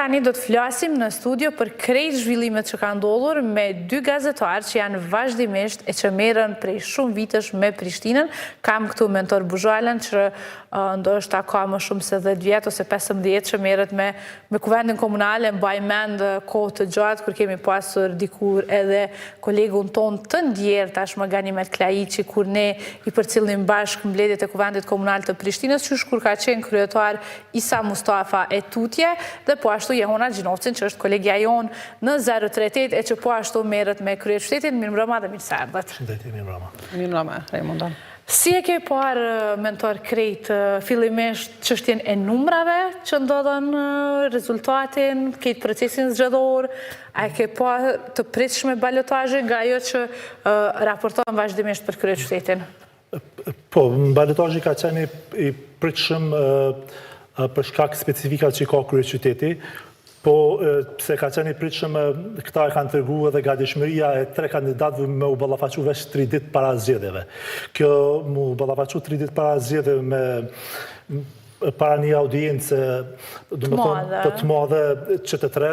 tani do të flasim në studio për krejt zhvillimet që ka ndodhur me dy gazetarë që janë vazhdimisht e që merren prej shumë vitesh me Prishtinën. Kam këtu mentor Buzhalën që ndoshta ka më shumë se 10 vjet ose 15 që merret me kuvendin komunal, mbaj mend kohë të gjatë kur kemi pasur dikur edhe kolegun ton të ndjer tashmë Ganimet Klaiçi kur ne i përcjellim bashkë mbledhjet e kuvendit komunal të Prishtinës, qysh kur ka qenë kryetar Isa Mustafa e Tutje dhe po ashtu Jehona Gjinovcin që është kolegja jonë në 038 e që po ashtu merret me kryeqytetin. Mirëmbrëma dhe mirë se erdhët. Shëndetje, mirëmbrëma. Mirëmbrëma, Raimonda. Si e ke parë mentor krejt fillimisht çështjen e numrave që ndodhen rezultatin, këtë procesin zgjedhor, a e ke parë të pritshme balotazhin nga ajo që raporton vazhdimisht për kryeqytetin? Po, balotazhi ka qenë i pritshëm për shkak specifikat që ka kryeqyteti, po pse ka qenë i pritshëm, këta e kanë treguar edhe gatishmëria e 3 kandidatëve me u ballafaqu veç 3 ditë para zgjedhjeve. Kjo mu ballafaqu 3 ditë para zgjedhjeve me para një audiencë të madhe që të tre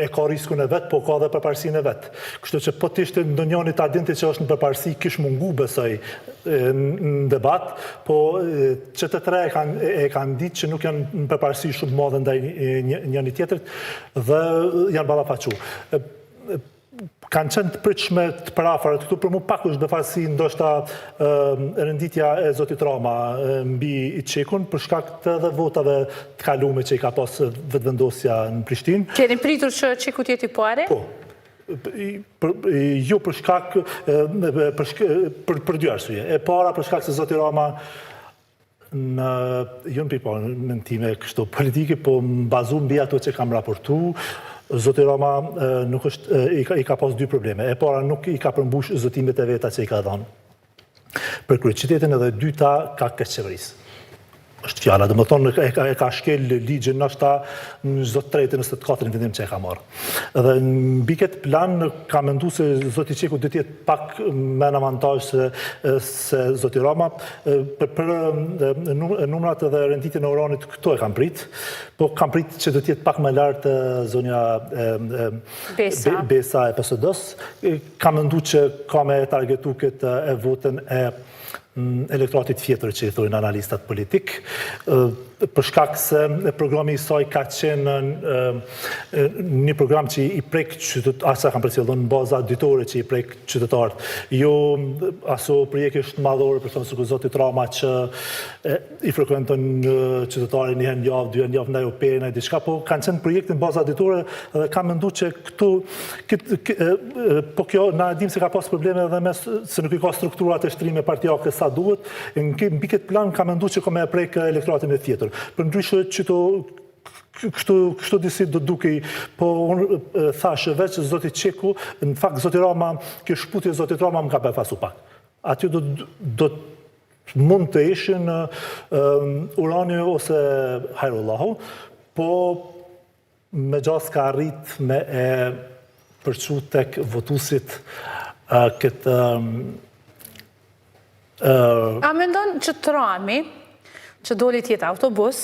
e ka riskun e vetë, po ka dhe përparësinë e vetë. Kështu që po t'ishte ndonjëri ta dinte që është në përparësi, kish mungu besoj në debat, po që të tre e kanë ditë që nuk janë në përparësi shumë madhe ndaj njëri tjetrit dhe janë ballafaqu. Kanë qenë të pritshme të parafare, këtu për mu pak është befasi ndoshta renditja e Zotit Rama mbi i Qekun për shkak të dhe votave të kalume që i ka pas vetëvendosja në Prishtinë. Keni pritur që Qeku t'jeti pare? Po. Jo për shkak për dy arsye. E para për shkak se Zoti Rama jo në pipa në time kështu politike, po më bazu mbi ato që kam raportu. Zoti Rama nuk është, i ka pas 2 probleme. E para nuk i ka përmbush zotimet e veta që i ka dhënë për kryeqytetin, edhe dyta ka keq qeverisë. Është fjala, dhe më thonë e ka shkel ligjën nështë në çdo të tretë, nëse të katërin vendim që e ka marrë. Dhe në mbi këtë plan ka mendu se Zoti Qeku do të jetë pak me në avantazh se Zoti Rama. Për numrat dhe renditjen e uranit këto e kam prit, po kam prit që do të jetë pak më lartë zonja Besa e PSD-s. Kam mendu që ka me targetu këtë e votën e elektoratit tjetër që i thojnë analistat politik, për shkak se programi i saj ka qenë një program që i prek asa kam përcjellë në baza ditore që i prek qytetarët. Jo aso projekisht madhore, për thonë së Zotit Rama që i frekuenton qytetarë një herë javë, 2 herë javë ndaj opere, diçka, po kanë qenë projekte në baza ditore dhe kam mendu që këtu, po kjo na dim se ka pas probleme edhe mes se nuk i ka strukturat e shtrime partijake sa duhet, mbi këtë plan kam mendu që ka me prek elektoratin e tjetër. Për ndryshë që kështu disi do dukej, po unë thashe veç Zoti Qeku, në fakt Zoti Rama, kjo shputje Zoti Rama më ka befasu pak. Aty do mund të ishin urani ose hajrullahu, po me gjas ka arrit me e përçu tek votusit këtë... A mendon që Trami, që doli tjetë autobus,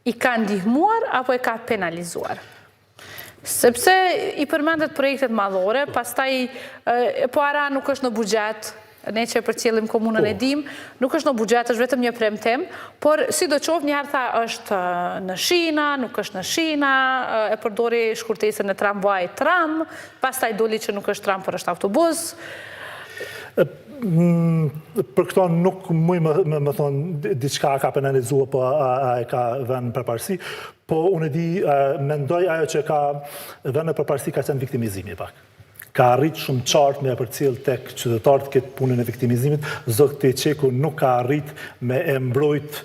i ka ndihmuar apo e ka penalizuar? Sepse i përmendet projektet madhore, pastaj po ara nuk është në buxhet, ne që e përcjellim komunën e dim, nuk është në buxhet, është vetëm një premtim, por si do qoftë njëherë tha është në shina, nuk është në shina, e përdori shkurtesën e tramvaj tram, pastaj doli që nuk është tram, por është autobus. Për këto nuk muj me thonë diçka ka penalizua, po a e ka vënë përparësi, po unë di, mendoj ajo që ka vënë përparësi ka qenë viktimizimi pak. Ka arrit shumë qartë me e përcjell tek qytetarët këtë punën e viktimizimit, Zoti Qeku nuk ka arrit me e mbrojt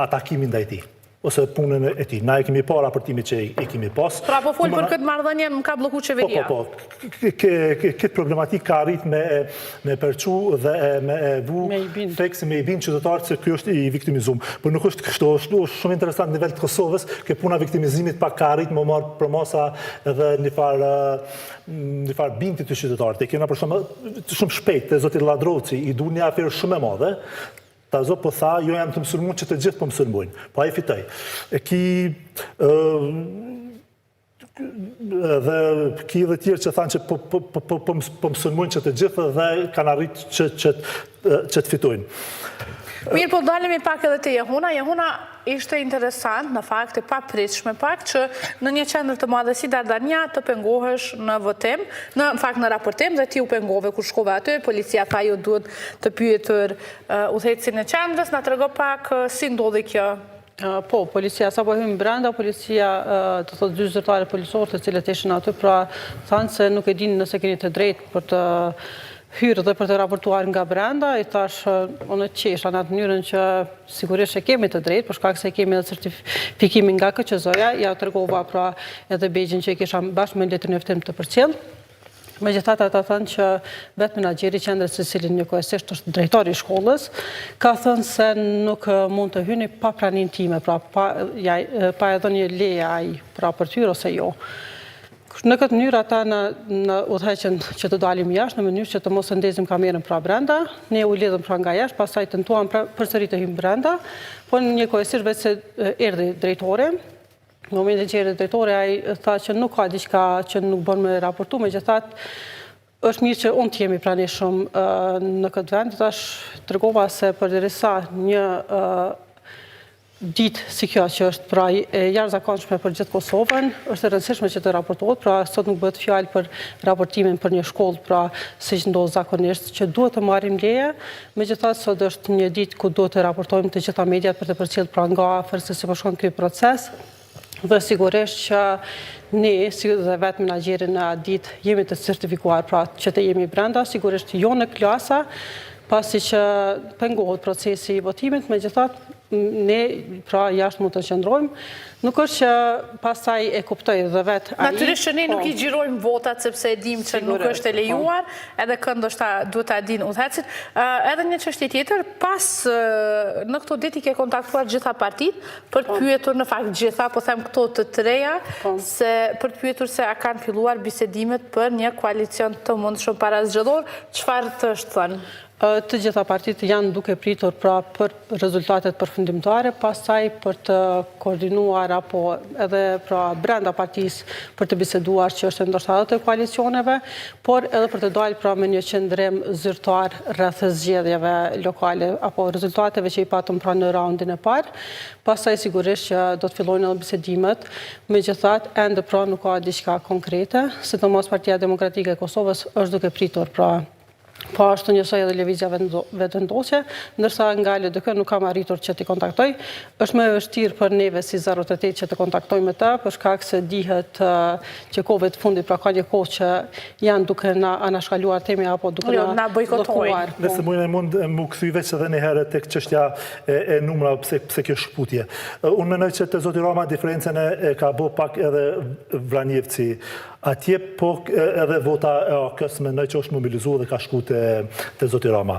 atakimin ndaj tij ose punën e tij. Na e kemi pa raportimin që e kemi pas. Pra po fol për këtë marrëdhënie më ka bllokuar qeveria. Po. Këtë problematik ka arrit me përçu dhe me vu tekst me i bin qytetarët se ky është i viktimizum. Por nuk është kështu, është shumë interesant në nivel të Kosovës, që puna viktimizimit pak ka arrit më marr për masa edhe një farë bindje të qytetarët. E kena për shumë shpejt te zoti Lladroci i du një aferë shumë e madhe. Tazo po tha, jo jam të mësulmon që të gjithë po mësulmojnë. Po ai fitoi. Dhe ki dhe tjerë që thanë që po mësulmojnë që të gjithë dhe kanë arritë që të fitojnë. Mirë, po dalemi pak edhe të Jehuna. Jehuna ishte interesant, në fakt, e papritshme pak, që në një qendër të madhe si Dardania të pengohesh në votim, në fakt në raportim, dhe ti u pengove kur shkove aty, policia tha ju duhet të pyetur udhëhecin e qendrës, na trego pak si ndodhi kjo. Po, policia, sa po hymë brenda, policia të thotë dy zyrtare polisorë të cilët ishin aty, pra thanë se nuk e dinë nëse keni të drejtë për të hyrë dhe për të raportuar nga brenda, i thash, unë qesha në atë mënyrën që sigurisht e kemi të drejtë, për shkak se kemi edhe certifikimin nga KQZ-ja, ja tregova pra edhe begjin që i kisha bashkë me letër njoftim të përcjell. Megjithatë ata thënë që vetë menaxheri i qendrës së cilin njëkohësisht është drejtori i shkollës, ka thënë se nuk mund të hyni pa praninë time, pra pa e dhënë leje ai pra për të hyrë ose jo. Në këtë mënyrë ata në udhëheqën që të dalim jashtë, në mënyrë që të mos ndezim kamerën pra brenda, ne u lidhëm pra nga jashtë, pastaj tentuam përsëri të hyjmë brenda, po njëkohësisht vetë se erdhi drejtori. Në momentin që erdhi drejtori, ai tha që nuk ka diçka që nuk bën me raportu, megjithatë është mirë që unë të jemi pranishëm në këtë vend. Tash tregova se përderisa një ditë si kjo që është pra jashtëzakonshme për gjithë Kosovën, është e rëndësishme që të raportohet, pra sot nuk bëhet fjalë për raportimin për një shkollë, pra siç ndodh zakonisht që duhet të marrim leje, megjithatë sot është një ditë ku duhet të raportojmë të gjitha mediat për të përcjellë pra nga afër se si po shkon ky proces. Dhe sigurisht që ne, si dhe vetë menaxheri në ditë, jemi të certifikuar pra që të jemi brenda, sigurisht jo në klasa, pasi që pengohet procesi i votimit, megjithatë ne pra jashtë mund të qëndrojmë. Nuk është që pastaj e kuptoj dhe vetë ai. Natyrisht që ne nuk i gjirojmë votat sepse e dim që nuk është e lejuar, edhe kënd ndoshta duhet ta dinë udhëhecit. Edhe një çështje tjetër, pas në këto ditë ke kontaktuar gjitha partitë për të pyetur në fakt gjitha, po them këto të treja, se për të pyetur se a kanë filluar bisedimet për një koalicion të mundshëm parazgjedhor, çfarë të është thënë? Të gjitha partitë janë duke pritur pra për rezultatet përfundimtare, pastaj për të koordinuar apo edhe pra brenda partisë për të biseduar që është ndoshta edhe të koalicioneve, por edhe për të dalë pra me një qëndrim zyrtar rreth zgjedhjeve lokale apo rezultateve që i patëm pra në raundin e parë. Pastaj sigurisht që do të fillojnë edhe bisedimet, megjithatë ende pra nuk ka diçka konkrete, sidomos Partia Demokratike e Kosovës është duke pritur pra po ashtu njësoj edhe lëvizja vetëvendosje, ndërsa nga LDK nuk kam arritur që t'i kontaktoj. Është më e vështirë për neve si 08 që të kontaktojmë me ta, për shkak se dihet që kohëve të fundit, pra ka një kohë që janë duke na anashkaluar temi apo duke na bojkotuar. Nëse mund më kthy veç edhe një herë tek çështja e numra pse kjo shkputje. Unë mendoj që te zoti Rama diferencën e ka bë pak edhe Vranjevci. Atje po edhe vota e AK-s mendoj që është mobilizuar dhe ka shku te zoti Rama.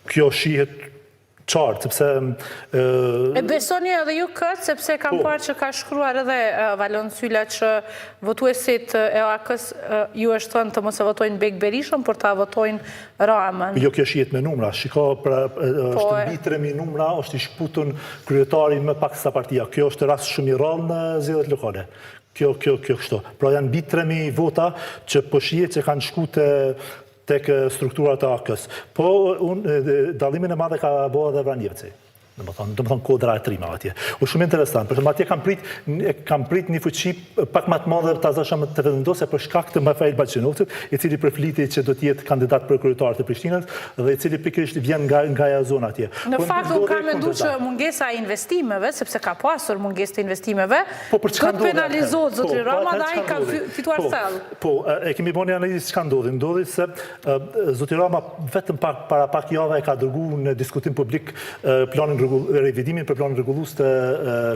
Kjo shihet qartë, sepse... E besoni edhe ju këtë, sepse kam parë që ka shkruar edhe Valon Sylla që votuesit e AK-s ju është thënë të mos e votojnë Bek Berishën, por ta votojnë Ramën. Jo, kjo shihet me numra. Shiko, është mbi 3000 numra, është i shkputun kryetari më pak sa partia. Kjo është rast shumë i rrallë në zgjedhjet lokale. Kjo kështu. Pra janë mbi 3000 vota që po shihet që kanë shku tek strukturat e AK-s. Po, dallimin e madhe ka bëu edhe Vranjevci. Do të thonë kodra e trima atje. U shumë interesant, për shembull atje kam prit një fuqi pak më të madhe ta zëshëm të vendosja për shkak të Mafait Balqinovcit, i cili përfliti që do të jetë kandidat për kryetar të Prishtinës dhe i cili pikërisht vjen nga ajo zonë atje. Në fakt unë kam menduar që mungesa e investimeve, sepse ka pasur mungesë të investimeve, do të penalizohet zoti Rama dhe ai ka fituar thellë. Po, e kemi bënë analizë çka ndodhi. Ndodhi se zoti Rama vetëm para pak javë ka dërguar në diskutim publik planin revidimin për planin rregullues të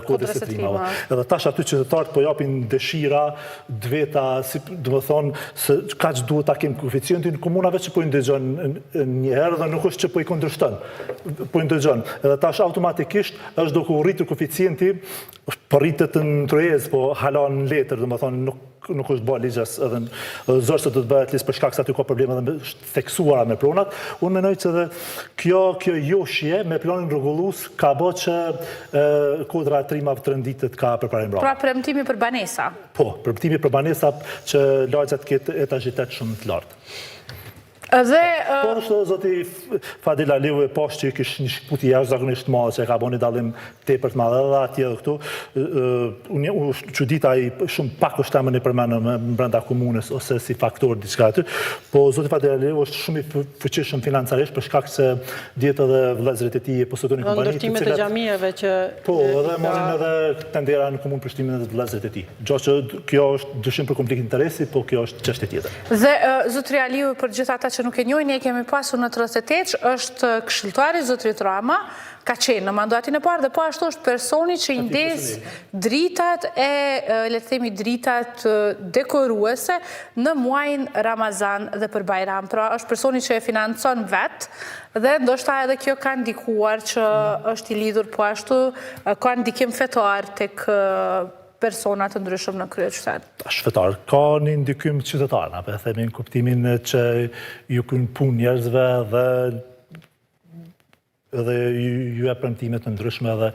kodit të trimave. Edhe tash aty qytetarët po japin dëshira, dveta, do të thonë se kaç duhet ta kenë koeficientin, komuna vetë që po i ndëgjon një herë dhe nuk është që po i kundërshton. Po i ndëgjon. Edhe tash automatikisht është duke u rritur koeficienti po rritet në Trojez, po hala në letër, dhe më thonë nuk është bërë ligjas edhe zërë se të bëhet listë për shkak se aty ka probleme dhe me theksuara me pronat. Unë menoj që dhe kjo joshje me planin rregullus ka bë që kodra e trimave të rënditit ka përparim brava. Pra premtimi për banesa? Po, premtimi për banesa që lagja të ketë etajitet shumë të lartë. Dhe... Po është zoti Fadil Aliu e poshtë që kishë një shkputi jashtëzakonisht madhe që ka bërë një dallim tepër të madhe edhe atje dhe këtu. Unë çudita ai shumë pak është emën e përmendur brenda komunës ose si faktor diçka aty. Po zoti Fadil Aliu është shumë i fuqishëm financarisht për shkak se dihet edhe vëllezërit e tij posëdojnë kompani. Ndërtimet e xhamieve që po, edhe marrin edhe tendera në komunë Prishtinën edhe vëllezërit e tij. Gjë që kjo është dyshim për konflikt interesi, po kjo është çështje tjetër. Dhe zotri Aliu për gjithë ata që nuk e njohin, ne kemi pasur në 38, është këshilltari zotrit Rama, ka qenë në mandatin e parë dhe po ashtu është personi që i ndez dritat e, le të themi, dritat dekoruese në muajin Ramazan dhe për Bajram. Pra është personi që e financon vetë dhe ndoshta edhe kjo ka ndikuar që është i lidhur po ashtu, ka ndikim fetar tek personat të ndryshëm në krye qytet. Shfetar, ka një ndikim qytetar, e themi në kuptimin që ju kënë punë njerëzve dhe ju e premtimet të ndryshme dhe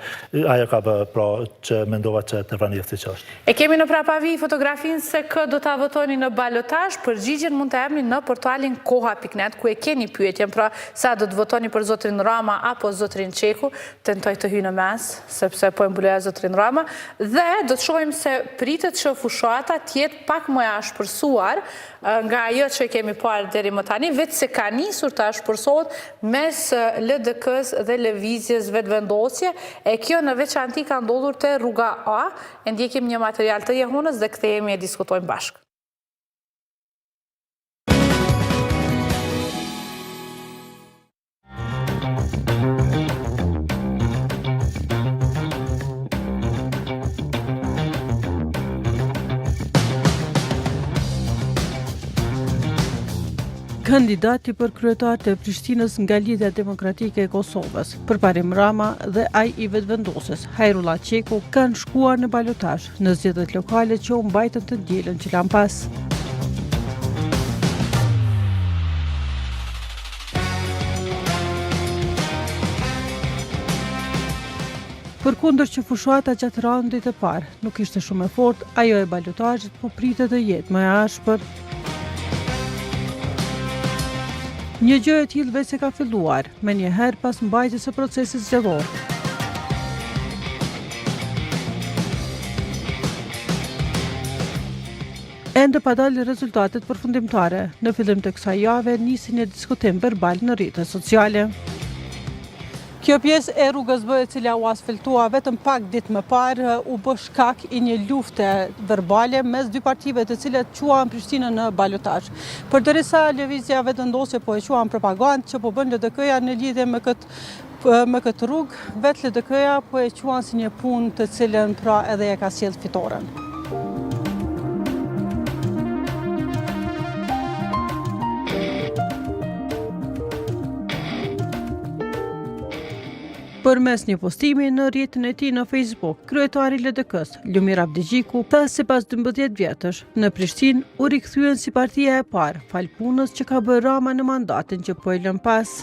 ajo ka bë pra që mendova që të vranjefti që është. E kemi në prapavi fotografinë se kë do të votoni në balotazh, përgjigjen mund të emni në portalin koha.net, ku e keni pyetjen, pra sa do të votoni për zotrin Rama apo zotrin Qeku, tentoj të hyj në mes, sepse po e mbuloja zotrin Rama, dhe do të shohim se pritet që fushata tjetë pak më e ashpërsuar nga ajo që kemi parë deri më tani, vetë se ka nisur të ashpërsohet mes LDK-s dhe lëvizjes vetëvendosje, e kjo në veçanti ka ndodhur te rruga A, e ndjekim një material të Jehunës dhe kthehemi e diskutojmë bashkë. Kandidati për kryetar të Prishtinës nga Lidhja Demokratike e Kosovës, përparim Rama dhe ai i vetëvendosës, Hajrullah Qeku, kanë shkuar në balotazh në zgjedhjet lokale që u mbajtën të dielën që lan pas. Përkundër që fushata gjatë raundit të parë nuk ishte shumë e fortë, ajo e balotazhit po pritet të jetë më e ashpër. Një gjë e tillë vetë se ka filluar, me njëherë pas mbajtjes së procesit zgjedhor. Ende pa dalë rezultatet përfundimtare, në fillim të kësaj jave nisi një diskutim verbal në rrjetet sociale. Kjo pjesë e rrugës B, e cila u asfaltua vetëm pak ditë më parë, u bë shkak i një lufte verbale mes dy partive të cilat quan Prishtinën në balotazh. Përderisa lëvizja vetëvendosje po e quan propagandë që po bën LDK-ja në lidhje me këtë rrugë, vetë LDK-ja po e quan si një punë të cilën pra edhe e ka sjellë fitoren. Përmes një postimi në rrjetin e tij në Facebook, kryetari i LDK-s, Lumir Abdigjiku, tha se pas 12 vjetësh, në Prishtinë u rikthyen si partia e parë, fal punës që ka bërë Rama në mandatin që po e lën pas.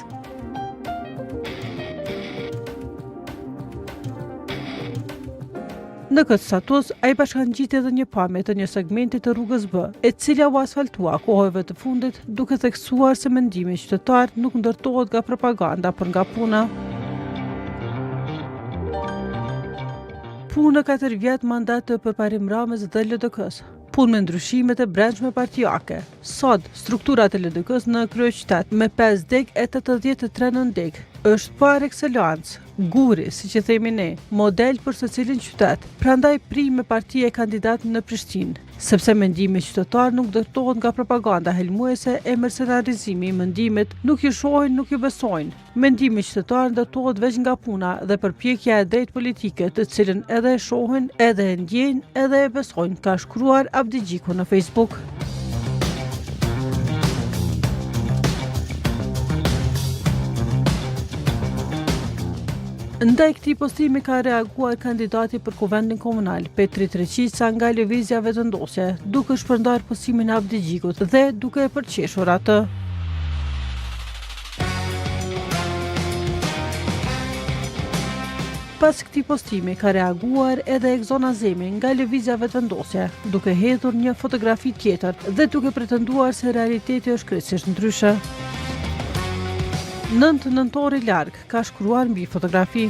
Në këtë status, ai bashkangjiti edhe një pamje të një segmenti të rrugës B, e cila u asfaltua kohëve të fundit, duke theksuar se mendimi qytetar nuk ndërtohet nga propaganda, por nga puna. Punë 4 vjet mandat të përparim Ramës dhe LDK-s. Punë me ndryshimet e brendshme partijake. Sot, strukturat e LDK-s në kryeqytet me 5 deg e 83 nën deg është par excellence, guri, si që themi ne, model për secilin qytet. Prandaj prime partia e kandidat në Prishtinë, sepse mendimi qytetar nuk ndërtohet nga propaganda helmuese e mercenarizimi i mendimit, nuk i shohin, nuk i besojnë. Mendimi qytetar ndërtohet veç nga puna dhe përpjekja e drejtë politike, të cilën edhe e shohin, edhe e ndjejnë, edhe e besojnë, ka shkruar Abdigjiku në Facebook. Ndaj këtij postimi ka reaguar kandidati për Kuvendin Komunal, Petri Treqica nga Lëvizja Vetëvendosje, duke shpërndar postimin Abdi Gjikut dhe duke e përqeshur atë. Pas këtij postimi ka reaguar edhe Ekzona Zemi nga Lëvizja Vetëvendosje, duke hedhur një fotografi tjetër dhe duke pretenduar se realiteti është krejtësisht ndryshe. 9 nëntor i larg ka shkruar mbi fotografi.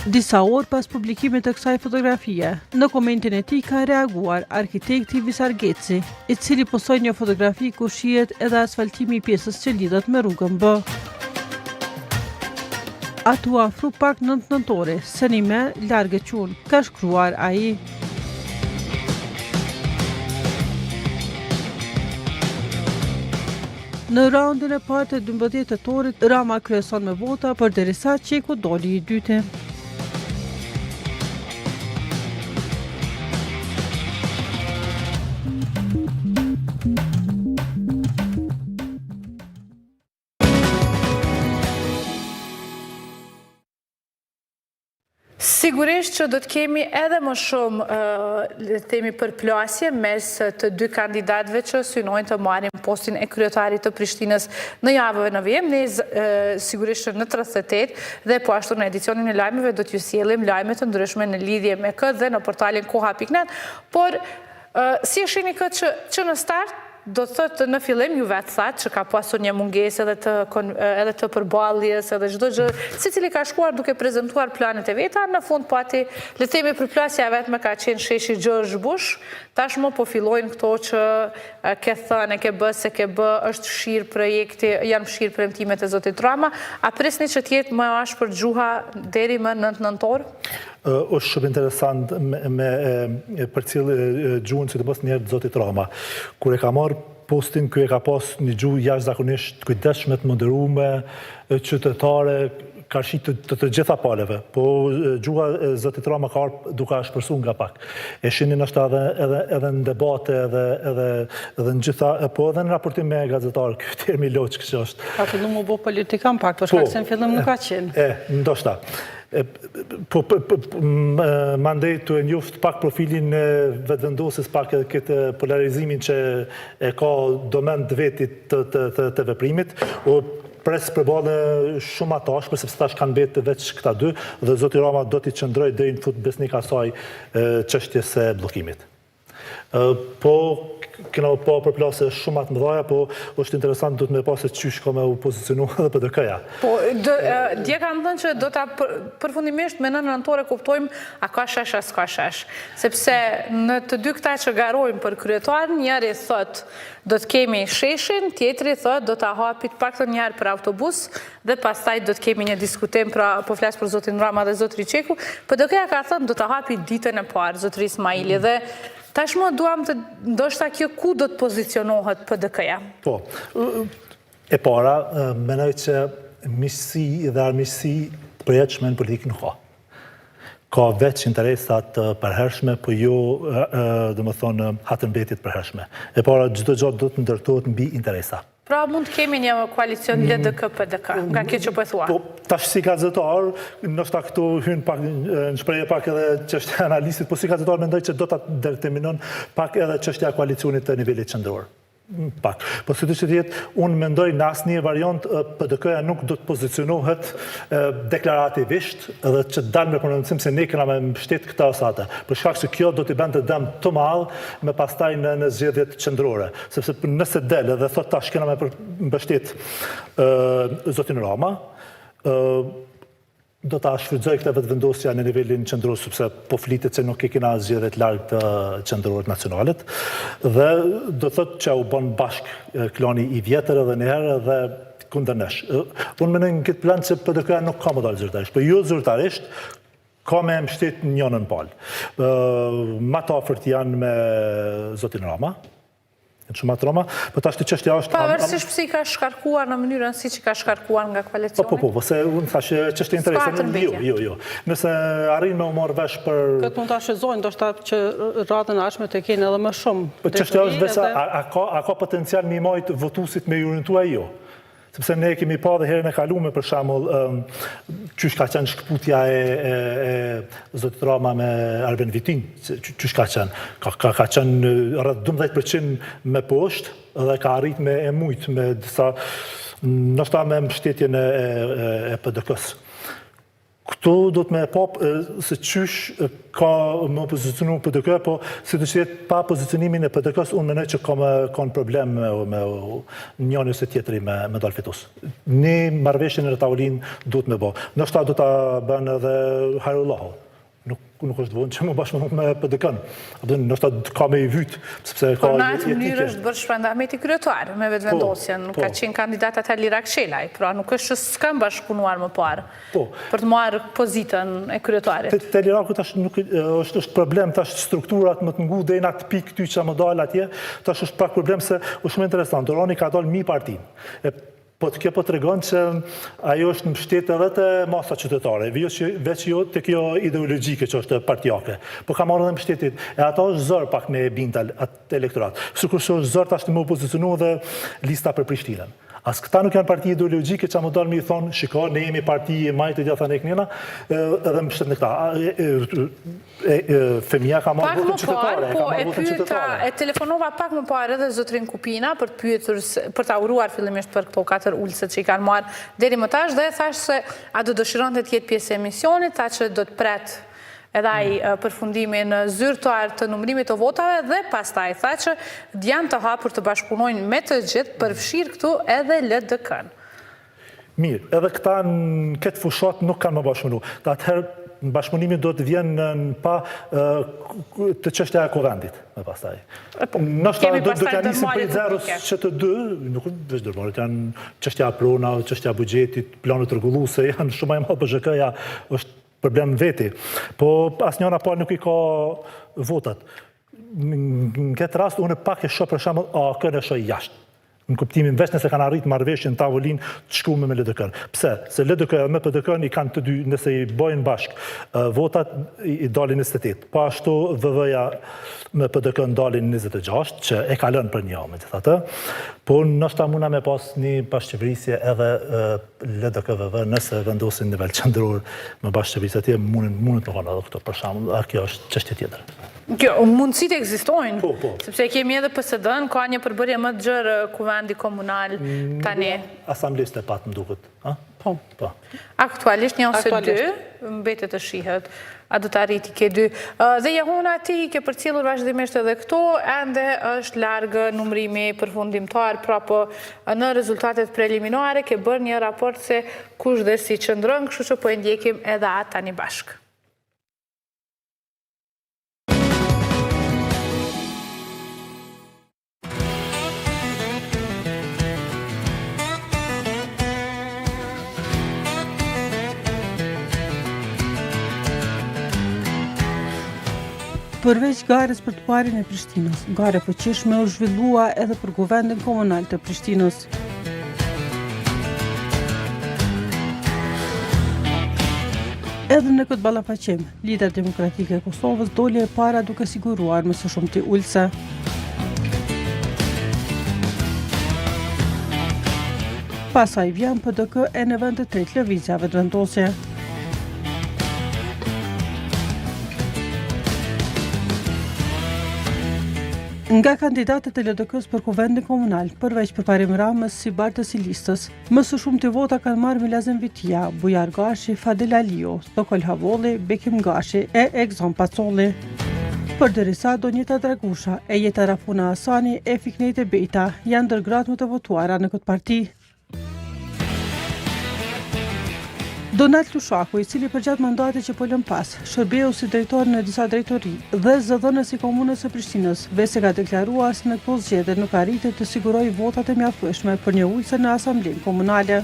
Disa orë pas publikimit të kësaj fotografie, në komentin e tij ka reaguar arkitekti Visar Geci, i cili postoi një fotografi ku shihet edhe asfaltimi i pjesës që lidhet me rrugën B. Atu afru pak 9 nëntori, se një me largë qun, ka shkruar ai. Në raundin e parë të 12 tetorit, Rama kryeson me vota, përderisa Qeku doli i dyti. Sigurisht që do të kemi edhe më shumë themi përplasje mes të dy kandidatëve që synojnë të marrin postin e kryetarit të Prishtinës në javëve në vijim. Ne sigurisht në 38 dhe po ashtu në edicionin e lajmeve do t'ju sjellim lajme të ndryshme në lidhje me këtë dhe në portalin koha.net, por si e shihni këtë që në start do të thotë në fillim ju vetë thatë që ka pasur një mungesë edhe të përballjes edhe çdo gjë, secili ka shkuar duke prezantuar planet e veta, në fund pati le të themi përplasja vetme ka qenë sheshi George Bush. Tashmë po fillojnë këto që ke thënë, ke bë se ke bë, është fshirë projekti, janë fshirë premtimet e zotit Rama. A presni që të jetë më ashpër gjuha deri më 9 nëntor? Është shumë interesant me përcjell gjuhën që të mos njerë zotit Rama. Kur e ka marrë postin, kë e ka pas një gjuhë jashtëzakonisht kujdesshme, të moderume, qytetare, ka shit të gjitha paleve, po gjuha e zotit Rama ka ardhur duke shpërsu nga pak. E shihni ndoshta edhe në debate edhe në gjitha, po edhe në raportim me gazetarë, ky termi loç që është. Ka fillu më bë politikan pak, për shkak se në fillim nuk ka qenë. Ndoshta. Po mandej të e njoft pak profilin e vetëvendosjes, pak edhe këtë polarizimin që e ka domen të vetit të veprimit, o pres përballë shumë atash, për sepse tash kanë betë veç këta dy, dhe zoti Rama do t'i qëndroj deri në fut besnik asaj çështjes së bllokimit. Po kena po përplasje shumë atë mëdhaja, po është interesant do të me pasë qysh ka me u pozicionu edhe PDK-ja. Po, dje kam thënë që do ta përfundimisht me 9 nëntore kuptojmë a ka shesh, a s'ka shesh. Sepse në të dy këta që garojmë për kryetar, njëri thot do të kemi sheshin, tjetri thot do ta hapit paktën një herë për autobus dhe pastaj do të kemi një diskutim, pra po flas për zotin Rama dhe zotrin Qeku. PDK-ja ka thënë do ta hapi ditën e parë zotri Ismaili dhe tashmë duam të ndoshta kjo ku do të pozicionohet PDK-ja? Po, e para, menoj që miqësi dhe armiqësi përjetshme në politikë nuk ka. Ka veç interesat përhershme, po jo, domethënë, hatërmbetit përhershme. E para, çdo gjë do të ndërtohet mbi interesa. Pra mund të kemi një koalicion LDK-PDK, nga kjo që po e thua. Po, tash si gazetar, ndoshta këtu hyn pak në shprehje pak edhe çështja e analistit, po si gazetar mendoj që do ta determinon pak edhe çështja e koalicionit të nivelit qendror. Pak. Po si të që tjetë, unë mendoj në asnjë variant PDK-ja nuk do të pozicionohet deklarativisht edhe që dalë me prononcim se ne kena me mbështet këta osate. Për shkak se kjo do t'i bënte dëm të madh me pastaj në zgjedhjet qendrore. Sepse nëse del edhe thot tash kena me mbështet zotin Rama, do ta shfrytëzoj këtë vetëvendosja në nivelin qendror, sepse po flitet se nuk e kena zgjedhjet larg të qendrorit nacionalit, dhe do thotë që u bën bashk klani i vjetër edhe një herë dhe kundër nesh. Unë mendoj në këtë plan që PDK nuk ka më dalë zyrtarisht, po jo zyrtarisht, ka me mbështet njënën palë. Ma të afërt janë me zotin Rama, po tash të çështja është pavarësisht pse i ka shkarkuar në mënyrën si që ka shkarkuar nga koalicioni. Po, se unë thashë çështja interesante. Jo. Nëse arrin me u marrë vesh për këtë mund ta shfrytëzojnë, ndoshta që radhën e ardhshme të kenë edhe më shumë. Po çështja është besa a ka potencial me marrë votuesit me ju orientuar jo. Sepse ne kemi pa dhe herën e kalume, për shembull, qysh ka qenë shkputja e zotit Rama me Arben Vitin, qysh ka qenë? Ka qenë rreth 12% me poshtë dhe ka arrit me e mujt, me disa, ndoshta me mbështetjen e PDK-s. Këto do të me pop se qysh ka më pozicionu PDK, po si të qëtë pa pozicionimin e PDK-s, unë menoj që ka në problem me njëni ose tjetëri me dalë fitus. Ne marrëveshjen e tavolinë do të me bo. Ndoshta do të bënë edhe Hajrullahu. Nuk është vonë që më bashkëmonu me PDK-n. Ndoshta ka me i vytë, sepse ka Por në atë mënyrë është bërë shpërndameti kryetar me vetëvendosjen, ka qenë kandidat atë Lirak Shelaj, pra nuk është që s'kam bashkëpunuar më parë për të marrë pozitën e kryetarit. Te Liraku tash nuk është problem, tash strukturat më të ngu dhe në atë pikë ty që më dalë atje, tash është pak problem se është shumë interesant. Dorani ka dalë mi partinë. Po të kjo po të regon që ajo është në mbështet edhe të masa qytetare, veç jo të kjo ideologjike që është partijake, po ka marrë edhe mbështetit, e ato është zërë pak me binda atë elektorat. Sikur që është zërë tash të më pozicionu dhe lista për Prishtinën. As këta nuk janë parti ideologjike që më dalë me i thonë, shiko, ne jemi parti e majtë e djatha ne kënjena, edhe mbështet në këta. Femija ka marrë votën qytetare. Po e pyeta, e telefonova pak më parë edhe zotrin Kupina për të pyetur, për të auruar fillimisht për këto 4 ulëset që i kanë marrë deri më tash, dhe thash se a do dëshiron të jetë pjesë e emisionit, tha që do të pret edhe ai përfundimin zyrtar të numërimit të votave dhe pastaj tha që janë të hapur të bashkëpunojnë me të gjithë, përfshirë këtu edhe LDK-n. Mirë, edhe këta në këtë fushat nuk kanë më bashkëpunu. Atëherë bashkëpunimi do të vjen në pa të çështja e Kuvendit me pastaj. Nështë do të janë nisim për i zerës që të dy, nuk është veç dërmarët, janë çështja prona, çështja buxhetit, planët rregulluse, janë shumë më BZK-ja është problem veti, po asnjëra pa nuk i ka votat. Në këtë rast, unë pak e shoh për shembull AK-n e shoh jashtë. Në kuptimin veç nëse kanë arrit marrëveshjen në tavolinë të shkuar me LDK-n. Pse? Se LDK me PDK-n i kanë të dy, nëse i bojnë bashkë votat i dalin 28. Po ashtu VV-ja me PDK-n dalin 26, që e ka lënë për një javë megjithatë. Po ndoshta muna me pas një bashkëqeverisje edhe LDK-VV nëse vendosin nivel qendror me bashkëqeverisje atje mund të kanë edhe këto për shembull, kjo është çështje tjetër. Mundësit ekzistojnë, sepse kemi edhe PSD-n, ka një përbërje më të gjërë kuvendi komunal tani. Asamblesë e patë më duket. Po. Aktualisht një ose 2, mbetet të shihet, a do të arriti ke 2. Dhe jahona ti ke përcjellur vazhdimisht edhe këto, ende është largë numrimi përfundimtar, pra po në rezultatet preliminare ke bërë një raport se kush dhe si qëndron, kështu që po e ndjekim edhe atë tani bashkë. Përveç garës për të parin e Prishtinës, gare fuqishme u zhvillua edhe për Kuvendin Komunal të Prishtinës. Edhe në këtë ballafaqim, Lider Demokratike e Kosovës doli e para duke siguruar më së shumti ulëse. Pasaj vjen PDK e në vend të tretë lëvizja vetëvendosje. Nga kandidatët e LDK-s për Kuvendin Komunal, përveç përparim Ramës si bartës i listës, më së shumti vota kanë marrë Milazem Vitia, Bujar Gashi, Fadel Alio, Stokol Havolli, Bekim Gashi e Egzon Pacolli. Përderisa Donjeta Dragusha e Jeta Rafuna Asani e Fiknejt e Bejta janë ndër gratë më të votuara në këtë parti. Donald Lushaku, i cili përgjatë mandatit që po lën pas, shërbeu si drejtor në disa drejtori dhe zëdhënës i komunës së Prishtinës, vese ka deklaruar se në këto zgjedhje nuk arritet të sigurojë votat e mjaftueshme për një ulëse në asamblenë komunale.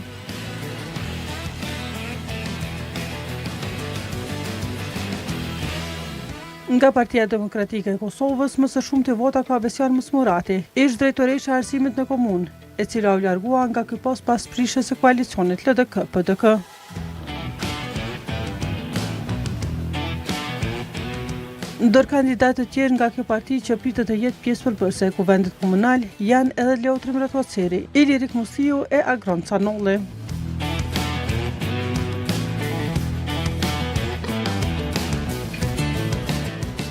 Nga Partia Demokratike e Kosovës, më së shumti vota ka Besjan Msmurati, ish drejtoresha e arsimit në komunë, e cila u largua nga ky post pas prishjes së koalicionit LDK-PDK. Ndër kandidatët tjerë nga kjo parti që pritet të jetë pjesë përbërëse e kuvendit komunal janë edhe Leotri Mratoceri, Ilirik Musiu e Agron Canolli.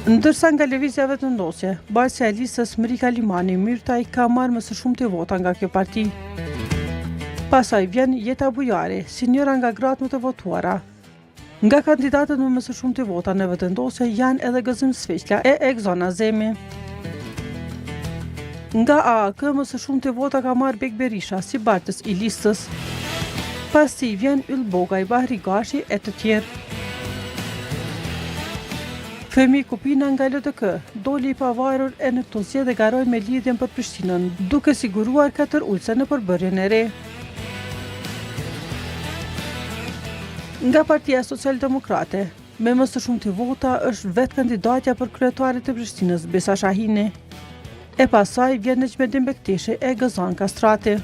Ndërsa nga lëvizjave të ndosje, barësja e listës Mrika Limani Myrtaj ka marrë më së shumti vota nga kjo parti. Pasaj vjen Jeta Bujari, si njëra nga gratë më të votuara. Nga kandidatët me më së shumti vota në vetëndosje janë edhe Gëzim Sveqla e Egzona Zemi. Nga AAK më së shumti vota ka marrë Bek Berisha si bartës i listës. Pasi vjen Ylboga i Bahri Gashi e të tjerë. Femi Kupina nga LDK doli i pavarur e në këto zgjedhje garoi me lidhjen për Prishtinën, duke siguruar 4 ulse në përbërjen e re. Nga Partia Social-Demokrate, me më së shumti vota është vetë kandidatja për kryetarit të Prishtinës, Besa Shahini. E pasaj vjen Neqmedin Bekteshi e Gëzan Kastrati.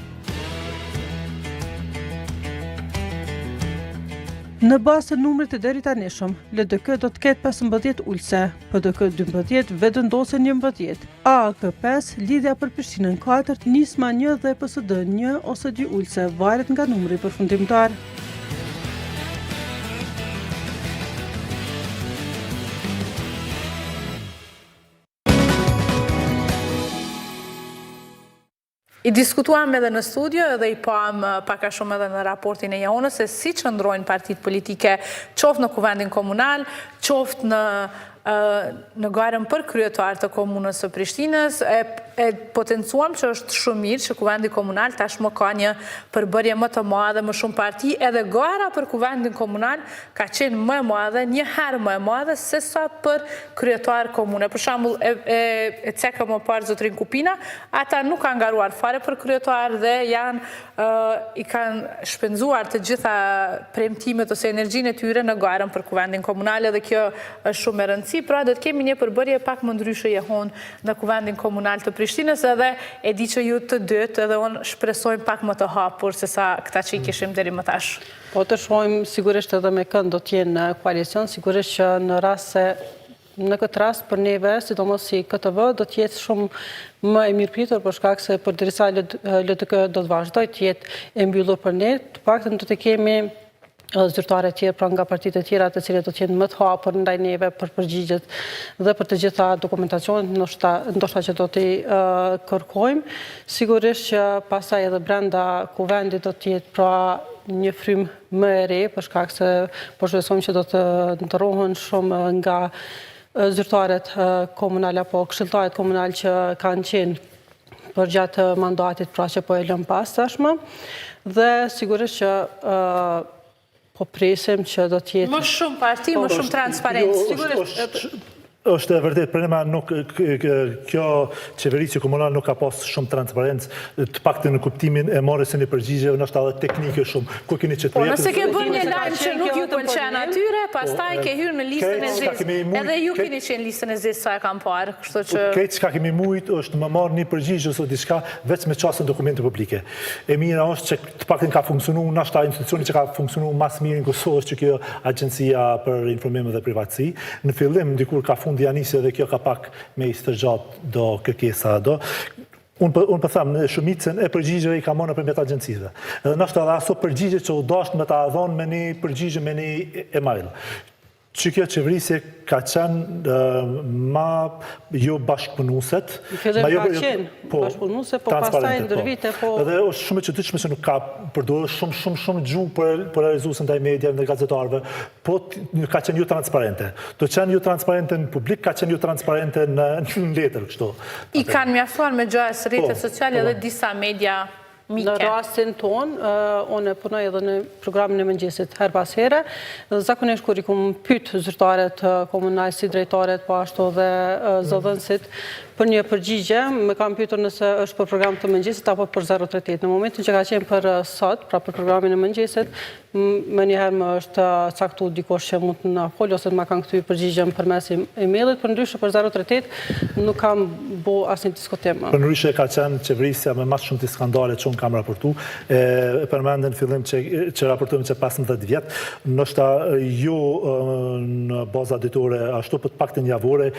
Në bazë të numrit të deritanishëm, LDK do të ketë 15 ulse, PDK 12, vetëndosje 11, AAK 5, lidhja për Prishtinën 4, Nisma 1 dhe PSD 1 ose 2 ulse, varet nga numri përfundimtar. I diskutuam edhe në studio edhe i pam paka shumë edhe në raportin e Jaonës se si qëndrojnë partitë politike qoftë në kuvendin komunal, qoftë në garën për kryetar të komunës së Prishtinës, e potencuam që është shumë mirë që kuvendi komunal tashmë ka një përbërje më të madhe, më shumë parti, edhe gara për kuvendin komunal ka qenë më e madhe, një herë më e madhe, se sa për kryetar komune. Për shembull, e ceka më parë zotrin Kupina, ata nuk kanë ngaruar fare për kryetar dhe i kanë shpenzuar të gjitha premtimet ose energjinë e tyre në garën për kuvendin komunal, dhe kjo është shumë e rëndësishme. Pra, do të kemi një përbërje pak më ndryshe jehon në kuvendin komunal të Prishtinës, edhe e di që ju të dytë edhe unë shpresojmë pak më të hapur se sa këta që i kishim deri më tash. Po të shohim sigurisht edhe me kënd do t'jenë në koalicion, sigurisht që në rast se në këtë rast për neve, sidomos si KTV, do t'jetë shumë më e mirëpritur për shkak se përderisa LDK do të vazhdoj t'jetë e mbyllur për ne, të paktën do të kemi zyrtare tjerë pra nga partitë e tjera të cilët do të jenë më të hapur ndaj neve për përgjigjet dhe për të gjitha dokumentacionet ndoshta që do t'i kërkojmë. Sigurisht që pastaj edhe brenda kuvendit do të jetë pra një frym më e re për shkak se po shpresojmë që do të ndërrohen shumë nga zyrtaret komunal apo këshilltarët komunal që kanë qenë për gjatë mandatit pra që po e lëm pas tashmë, dhe sigurisht që po presim që do t'jetë më shumë parti, më shumë transparencë. Është e vërtet, problema nuk, kjo qeverisje komunal nuk ka pas shumë transparencë, të paktën në kuptimin e marrjes së një përgjigje, ndoshta edhe teknike shumë. Ku keni çet projekte? Nëse ke bërë një lajm që nuk ju pëlqen atyre, pastaj ke hyrë në listën e zezë. Edhe ju keni qenë listën e zezë sa e kam parë, kështu që këtë çka kemi mujt është më marr një përgjigje ose diçka vetëm me çastën dokumente publike. E mira është që të paktën ka funksionuar, ndoshta institucioni që ka funksionuar më së miri në Kosovë është që kjo Agjencia për Informim dhe Privatësi. Në fillim dikur ka janisë dhe kjo ka pak me i stërgjat do kërkesa do. Unë për thamë, shumicën e përgjigjeve i ka marrë nëpërmjet agjencive. Edhe nështë edhe aso përgjigje që u dashtë me ta adhonë me një përgjigje me një email. Që kjo qeverisje ka qenë ma jo bashkëpunuset. Në fillim ka qenë bashkëpunuse, po pastaj ndër vite, po... Edhe është shumë e çuditshme se nuk ka përdorur shumë gjuhë për realizuesën ndaj mediave dhe gazetarëve, po ka qenë jo transparente. Do qenë jo transparente në publik, ka qenë jo transparente në letër, kështu. I kanë mjaftuar me gjoja së rrjetet sociale dhe disa media mike. Në rastin tonë, unë punoj edhe në programin e mëngjesit her pas here, zakonisht kur i kom pyet zyrtarët komunal si drejtarët, po ashtu dhe zëdhënësit për një përgjigje, me kam pyetur nëse është për program të mëngjesit apo për 038. Në momentin që ka qenë për sot, pra për programin e mëngjesit, më njëherë më është caktuar dikush që mund të na fol ose të ma kanë kthyer përgjigjen përmes emailit, për ndryshe për 038 nuk kam bo asnjë diskutim. Për ndryshe ka qenë qeverisja me mas shumë të skandale që unë kam raportu, e përmenden fillim që raportojmë që 15 vjet, ndoshta jo në baza ditore ashtu, për të paktën javore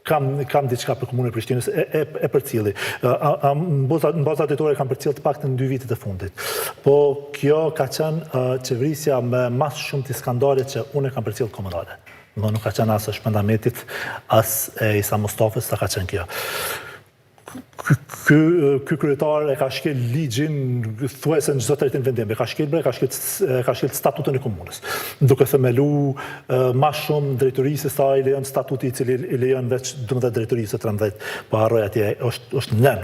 kam diçka për komunën e Prishtinës e përcjelli. Në baza ditore kam përcjell të paktën 2 vitet e fundit. Po kjo ka qenë qeverisja me mas shumë të skandale që unë e kam përcjell komunale. Nuk ka qenë as Shpendametit, as e Isa Mustafës, sa ka qenë kjo. Ky kryetar e ka shkel ligjin thuajse në çdo territor vendim, ka shkel statutën e komunës. Duke themelu më shumë drejtorisë sa i lejon statuti i cili i lejon veç 12 drejtorisë 13, po harroj atje është nën,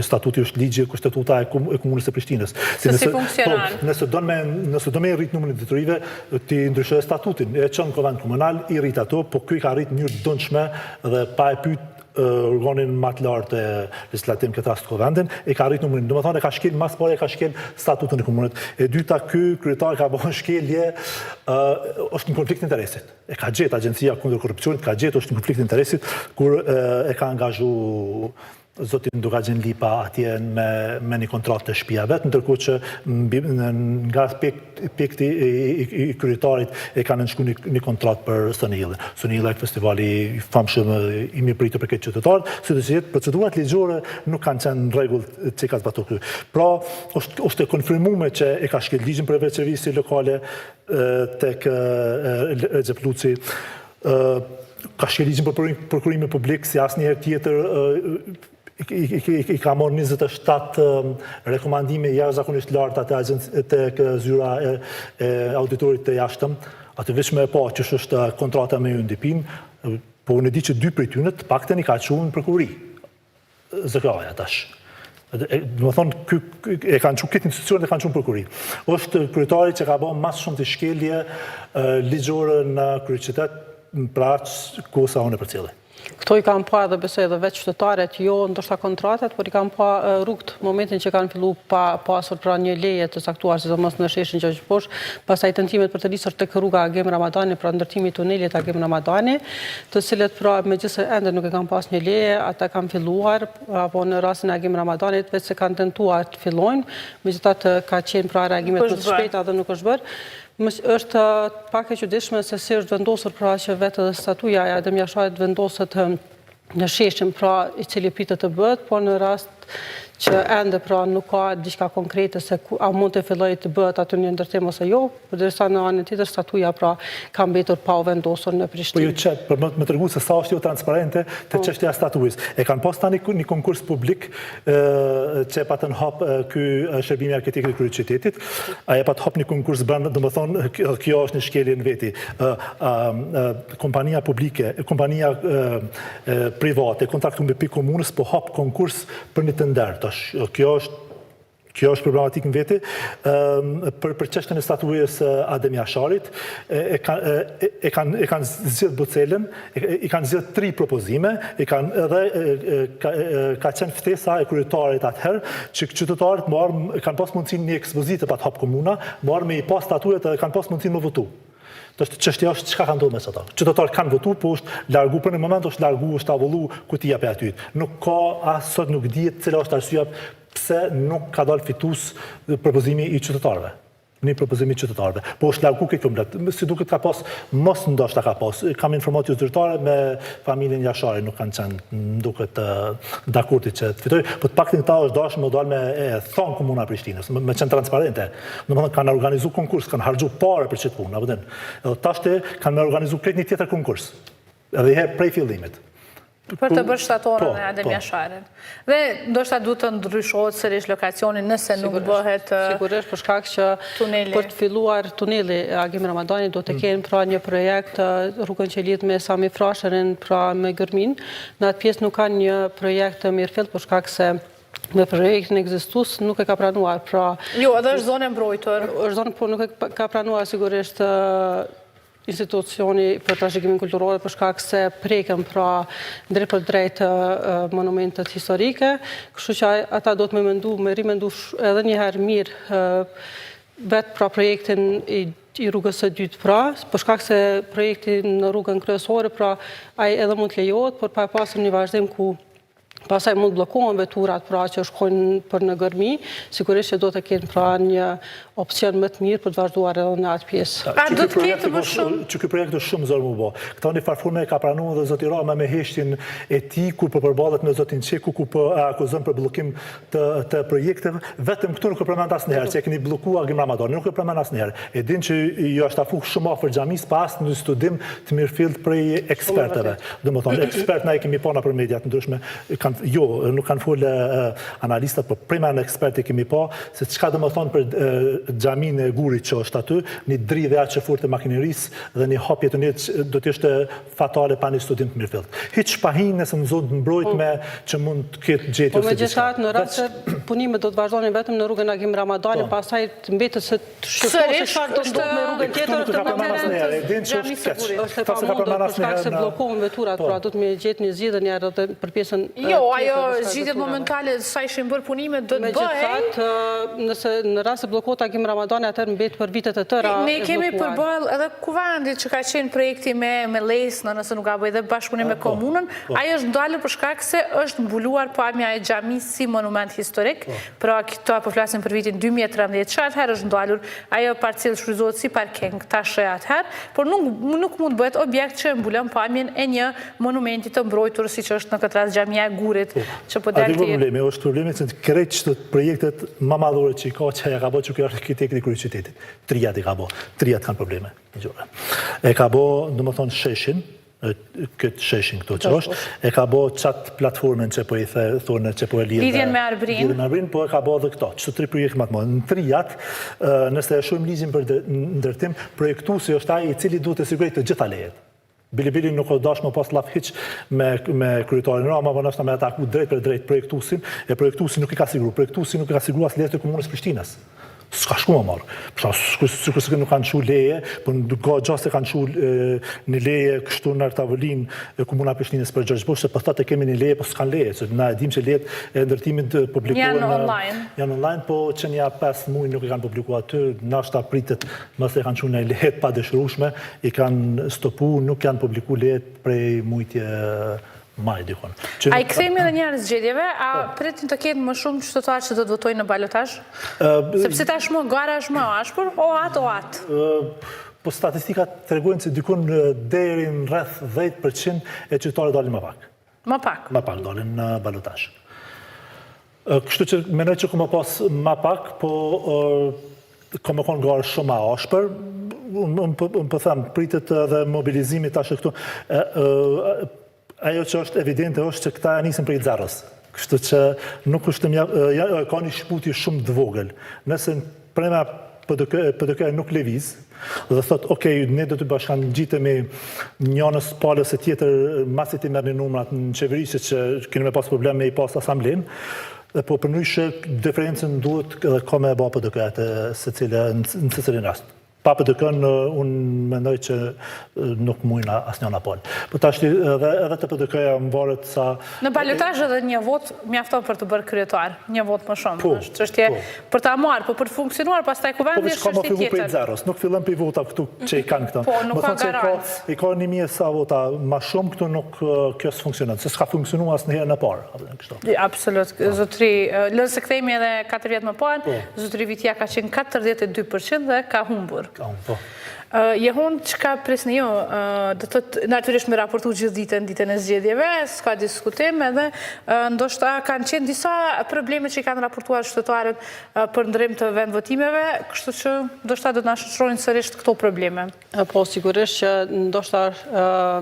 statuti është ligji kushtetuta e komunës së Prishtinës. Si funksionon? Nëse do me rrit numrin e drejtorive, ti ndryshoj statutin, e çon kovend komunal, i rrit ato, po ky ka rrit në mënyrë të dëmshme dhe pa e pyet organin më të lartë e legislativ këtë rast kovendin, e ka rritë numrin. Do më thonë, e ka shkel, mas pare e ka shkel statutën e komunët. E dyta, ky kryetar ka bëhën shkelje, është në konflikt interesit. E ka gjetë Agjencia kundër korrupsionit, ka gjetë, është në konflikt interesit, kur e ka angazhu zotin Dugaxhin Lipa atje me një kontratë të shtëpia vetë, ndërkohë që nga aspekti i kryetarit e kanë nënshkruar një kontratë për Sonillën. Sonilla është festivali i famshëm i mirëpritur për këtë qytetar, sidoqë procedurat ligjore nuk kanë qenë në rregull që ka zbatuar ky. Pra, është e konfirmuar që e ka shkel ligjin për veçërisë lokale tek Recep Luci. Ka shkel ligjin për prokurimin publik si asnjëherë tjetër. I ka marrë 27 rekomandime jashtëzakonisht larta tek zyra e auditorit të jashtëm. Atë vetëm e pa që është kontrata me UNDP-n, po unë e di që 2 prej tyre të paktën i ka çuar në prokurori. ZK-ja tash. Do të thonë, e kanë çuar këtë institucion dhe kanë çuar në prokurori. Është kryetari që ka bërë mas shumë të shkelje ligjore në kryeqytet, pra kosa unë e përcjellë. Këto i kam pa edhe besoj edhe vetë qytetarët, jo ndoshta kontratat, por i kam pa rrugt momentin që kanë fillu pa pasur pra një leje të caktuar, sidomos në sheshin Gjashposh, pastaj tentimet për të nisur tek rruga Agim Ramadani, pra ndërtimi i tunelit Agim Ramadani, të cilët pra megjithëse ende nuk e kanë pas një leje, ata kanë filluar, apo në rastin e Agim Ramadanit vetë se kanë tentuar të fillojnë, megjithatë ka qenë pra reagimet më të shpejta dhe nuk është bërë. Është pak e çuditshme se si është vendosur pra që vetë statuja e Adem Jashajit vendoset në sheshin pra i cili pritet të bëhet, por në rast që ende pra nuk ka diçka konkrete se a mund të fillojë të bëhet aty një ndërtim ose jo, përderisa në anën tjetër statuja pra ka mbetur pa u vendosur në Prishtinë. Po ju çet për më tregu se sa është jo transparente te çështja e statujës. E kanë pas tani një konkurs publik që patën hap ky shërbimi arkitektit i kryeqytetit, ai pat hap një konkurs brenda, domethënë kjo është një shkelje në veti. Kompania publike, kompania private kontraktuar me pikë komunës po hap konkurs për një tender. Kjo është problematikë në veti. Për çështjen e statujës Adem Jasharit, e kanë zgjedhur Bucelën, i kanë zgjedhur 3 propozime, ka qenë ftesa e kryetarit atëherë, që qytetarët kanë pas mundësinë një ekspozitë pa të hap komuna, me i pas statujat dhe kanë pas mundësinë me votu. Çështja është çka ka ndodhur me ata. Qytetarët kanë votuar, po është largu për në moment, është avullu kutia për aty. Nuk ka as sot nuk dihet cila është arsyeja pse nuk ka dalë fitues propozimi i qytetarëve. Një propozimi i qytetarëve. Po është largu këtë komplet. Si duket ka pas, mos ndoshta ka pas. Kam informacion zyrtare me familjen Jashari, nuk kanë qenë duket dakurti që të fitoj, po të paktën këta është dashur me dalë me thon komuna e Prishtinës, me qenë transparente. Domethënë kanë organizuar konkurs, kanë harxuar parë për çet punë, apo den. Edhe tashte kanë organizuar këtë një tjetër konkurs. Edhe herë prej fillimit. Për të bërë shtatorën e Adem Jasharit. Dhe ndoshta duhet të ndryshohet sërish lokacioni nëse nuk bëhet sigurisht për shkak që për të filluar tuneli Agim Ramadani do të kenë pra një projekt rrugën që lidh me Sami Frashërin pra me Gërmin. Në atë pjesë nuk kanë një projekt mirëfillt për shkak se me projektin ekzistues nuk e ka pranuar pra. Jo, edhe është zonë mbrojtur. Është zonë po nuk e ka pranuar sigurisht institucioni për trashëgimin kulturor për shkak se preken pra drejt për drejt monumentet historike, kështu që ata do të me rimendu edhe një herë mirë vetë pra projektin i rrugës së dytë pra, për shkak se projekti në rrugën kryesore pra ai edhe mund të lejohet, por pa pasur një vazhdim ku pasaj mund bllokohen veturat pra që shkojnë për në Gërmi, sigurisht që do të kenë pra një opcion më të mirë për të vazhduar edhe në atë pjesë. A do të ketë më shumë? Që ky projekt është shumë zorë më bo. Këta një farforme ka pranuar dhe zoti Rama me heshtjen e tij kur po përballet me zotin Çeku ku po akuzon për bllokim të projekteve, vetëm këtu nuk e përmend asnjëherë se keni bllokuar Agim Ramadan, nuk e përmend asnjëherë. E din që jo është afu shumë afër xhamis pas në studim të mirëfillt prej ekspertëve. Domethënë ekspert na e kemi pa për mediat ndryshme nuk kanë folë analistat, por prima në ekspertë kemi pa se çka do të thonë për xhamin e Gurit që është aty, një dridhje aq e fortë e makinerisë dhe një hapje të njëjtë do të ishte fatale pa një studim të mirëfillt. Hiç pa hinë nëse në zonë të mbrojtme që mund të ketë gjetje ose diçka. Po megjithatë në rast se punimet do të vazhdonin vetëm në rrugën Agim Ramadani, pastaj të mbetet se të shikohet se çfarë do të ndodhë me rrugën tjetër të është e pamundur për shkak se bllokohen veturat, pra do të më gjetë një zgjidhje edhe për pjesën ajo zgjidhjet momentale sa ishin bërë punimet do të bëhej. Megjithatë, nëse në rast se bllokohet Agim Ramadani, atëherë mbet për vitet e tëra. Ne kemi përballë edhe kuvendit që ka qenë projekti me Lesnë, nëse nuk gaboj, dhe bashkëpunim me komunën, ai është ndalur për shkak se është mbuluar pamja e xhamisë si monument historik. Pra këto po flasim për vitin 2013, që atëherë është ndalur, ajo parcel shfryzohet si parking tash atëherë, por nuk mund bëhet objekt që mbulon pamjen e një monumenti të mbrojtur siç është në këtë rast xhamia e Gurit. Që po dalti. Problemi është problemi se krejt çdo projektet më madhore që ka ka bë që arkitekti i kryeqytetit. Triat i ka bë. Triat kanë probleme. E ka bë, domethënë sheshin, këtë sheshin këtu që është, e ka bë çat platformën që po i thonë që po e lidh. Lidhjen me Arbrin. Lidhjen me Arbrin, po e ka bë edhe këto. Çdo tri projekte më të mëdha. Në Triat, nëse e shohim ligjin për ndërtim, projektuesi është ai i cili duhet të sigurojë të gjitha lejet. Bili nuk o dash më pas laf hiq me kryetarin Rama, po nështë me ataku drejt për drejt projektuesin, e projektuesi nuk i ka siguru. Projektuesi nuk i ka siguru as lejet e komunës Prishtinës. S'ka shku më marë. Sikur se nuk kanë shu leje, po ka gjaste kanë shu një leje kështu në tavolinë e komuna Prishtinës për Gjergj Bush, se po thotë kemi një leje, po s'kan leje. Se na e dim që lejet e ndërtimit publikohen janë online, po që një 5 muaj nuk i kanë publikuar aty, nashta pritet mëse kanë shu një lejet pa dëshirueshme, i kanë stopu, nuk janë publiku lejet prej mujtje maj dikon. A i kthejmë edhe njerë zgjedhjeve, a pretin të ketë më shumë qytetarë që do të votojnë në balotazh? Sepse tashmë gara është më ashpër, o atë. Po statistikat tregojnë se dikun deri në rreth 10% e qytetarëve dalin më pak. Më pak? Më pak dalin në balotazh. Kështu që mendoj që më pas më pak, po ka më konë garë shumë më ashpër. Unë po them, pritet edhe mobilizimi tash këtu. Ajo që është evidente është që këta nisën prej zerës. Kështu që nuk është ka një shkputje shumë të vogël. Nëse prema PDK nuk lëviz dhe thot, okej, ne do të bashkangjitemi njënës palës e tjetër masit i merrni numrat në qeverisë që keni me pas probleme me i pas asamblen, po përndryshe diferencën duhet edhe ka me ba PDK në secilin rast. Pa PDK-n, unë mendoj që nuk mujna asnjëna palë. Po tash edhe të PDK-ja më varet sa... Në balotazh edhe një vot mjafton për të bërë kryetar, një vot më shumë. Është çështje për ta marrë, po për të funksionuar pastaj kuvendi është çështje tjetër. Po fillu prej zeros, nuk fillon prej vota këtu që i kanë këto. Po, nuk ka garancë. I ka 1000 sa vota më shumë këtu nuk kjo s'funksionon, se s'ka funksionuar asnjëherë në parë. Absolut. Zotëri, lëse kthehemi edhe 4 vjet më parë, zotëri Vitja ka qenë 42% dhe ka humbur. Jehon që ka presni jo, natyrisht me raportu gjithë ditën e zgjedhjeve, s'ka diskutim edhe ndoshta kanë qenë disa probleme që i kanë raportuar qytetarët për ndërim të vendvotimeve, kështu që ndoshta do të na shoqërojnë sërish këto probleme. Po sigurisht që ndoshta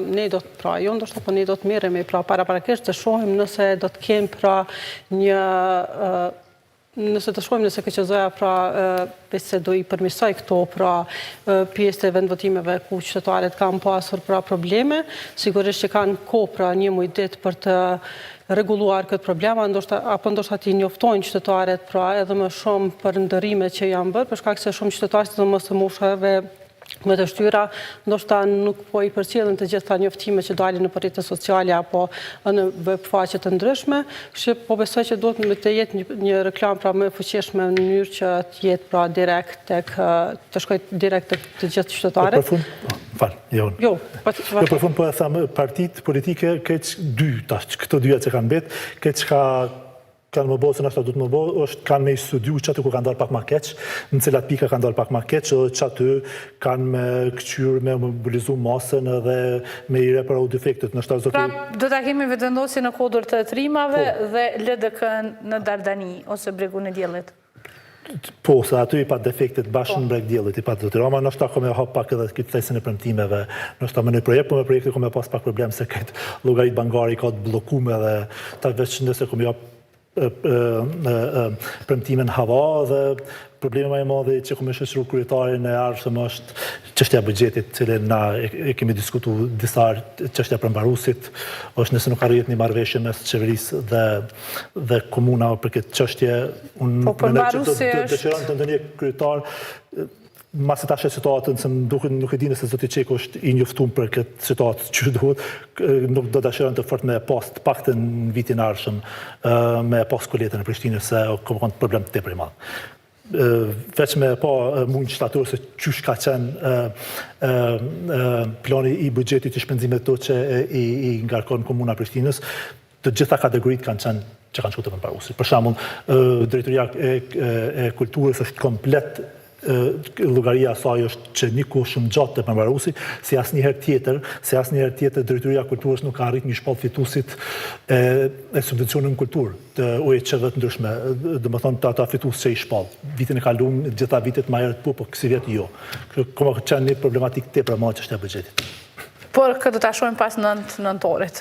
ne do të pra jo ndoshta po ne do të merremi pra paraprakisht të shohim nëse do të kem pra një nëse të shkojmë nëse KQZ-ja pra se do i përmirësoj këto pra pjesë të vendvotimeve ku qytetarët kanë pasur pra probleme, sigurisht që kanë kohë pra një muaj ditë për të rregulluar këtë problem, apo ndoshta t'i njoftojnë qytetarët pra edhe më shumë për ndërrimet që janë bërë, për shkak se shumë qytetarë sidomos të moshave me të shtyra, ndoshta nuk po i përcjellin të gjitha njoftime që dalin në rrjetet sociale apo në web faqe të ndryshme, që po besoj që duhet të jetë një reklam pra më e fuqishme në mënyrë që të jetë pra direkt të shkojë direkt të gjithë qytetarët. Për fund po e tham partitë politike këtë dy tash, këto dyja që kanë bet, këtë që kanë më bëhë, se nështë du të më bëhë, është kanë me i studiu që aty ku kanë dalë pak ma keq, në cilat pika kanë dalë pak ma keq, edhe që aty kanë me këqyrë, me mobilizu masën edhe me i reparau defektet. Pra, do të kemi vetëvendosje në kodër të trimave dhe LDK në Dardani, ose bregu në Djelit? Po, se aty i pa defektet bashkë në breg Djelit, i pa të të roma, nështë ta kome hap pak edhe këtë thesën e premtimeve, nështë ta me në projekt, po me projekte kome pas pak problem se këtë logarit bangari ka të blokume dhe ta veç nëse kome hap premtimin hava dhe probleme më e madhe që kemi shoqëruar kryetarin e ardhshëm është çështja e buxhetit, cilën na e kemi diskutuar disa çështja përmbaruesit, është nëse nuk arrihet një marrëveshje mes qeverisë dhe komuna për këtë çështje, unë dëshiroj të ndonjë kryetar masi ta situatën, se nuk e di nëse zoti Qeko është i njoftuar për këtë situatë që duhet, nuk do dëshiron të fort me post paktën në vitin e ardhshëm me pas koletën e Prishtinës se ka qenë problem tepër i madh. Veç me pa mund shtator se qysh ka qenë plani i buxhetit i shpenzimeve të që i ngarkon komuna Prishtinës, të gjitha kategoritë kanë qenë që kanë shkuar të përmbaruesit. Për shembull, drejtoria e kulturës është komplet llogaria e saj është që një kohë shumë gjatë të përmbaruesi, si asnjëherë tjetër drejtoria e kulturës nuk ka arrit një shpallë fituesit e subvencioneve në kulturë të OEQ-ve të ndryshme, domethënë ata fitues që i shpall. Vitin e kaluar, gjitha vitet më herët po kësi vjet jo. Kjo ka qenë një problematik tepër e madhe çështja e buxhetit. Por këtë do ta shohim pas nëntorit.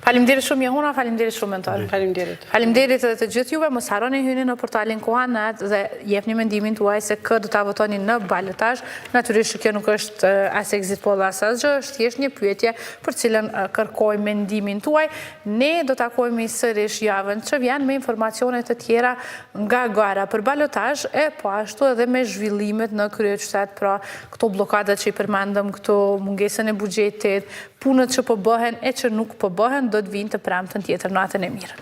Faleminderit shumë Jehuna, faleminderit shumë mentor. Faleminderit edhe të gjithë juve, mos harroni hyni në portalin Koha.net dhe jepni mendimin tuaj se kë do ta votoni në balotazh. Natyrisht kjo nuk është as exit poll as asgjë, është thjesht një pyetje për cilën kërkoj mendimin tuaj. Ne do takohemi sërish javën që vjen me informacione të tjera nga gara për balotazh e po ashtu edhe me zhvillimet në kryeqytet, pra këto bllokadat që i përmendëm, këto mungesën e buxhetit, punët që po bëhen e që nuk po bëhen, do të vinë të premten tjetër. Natën e mirë.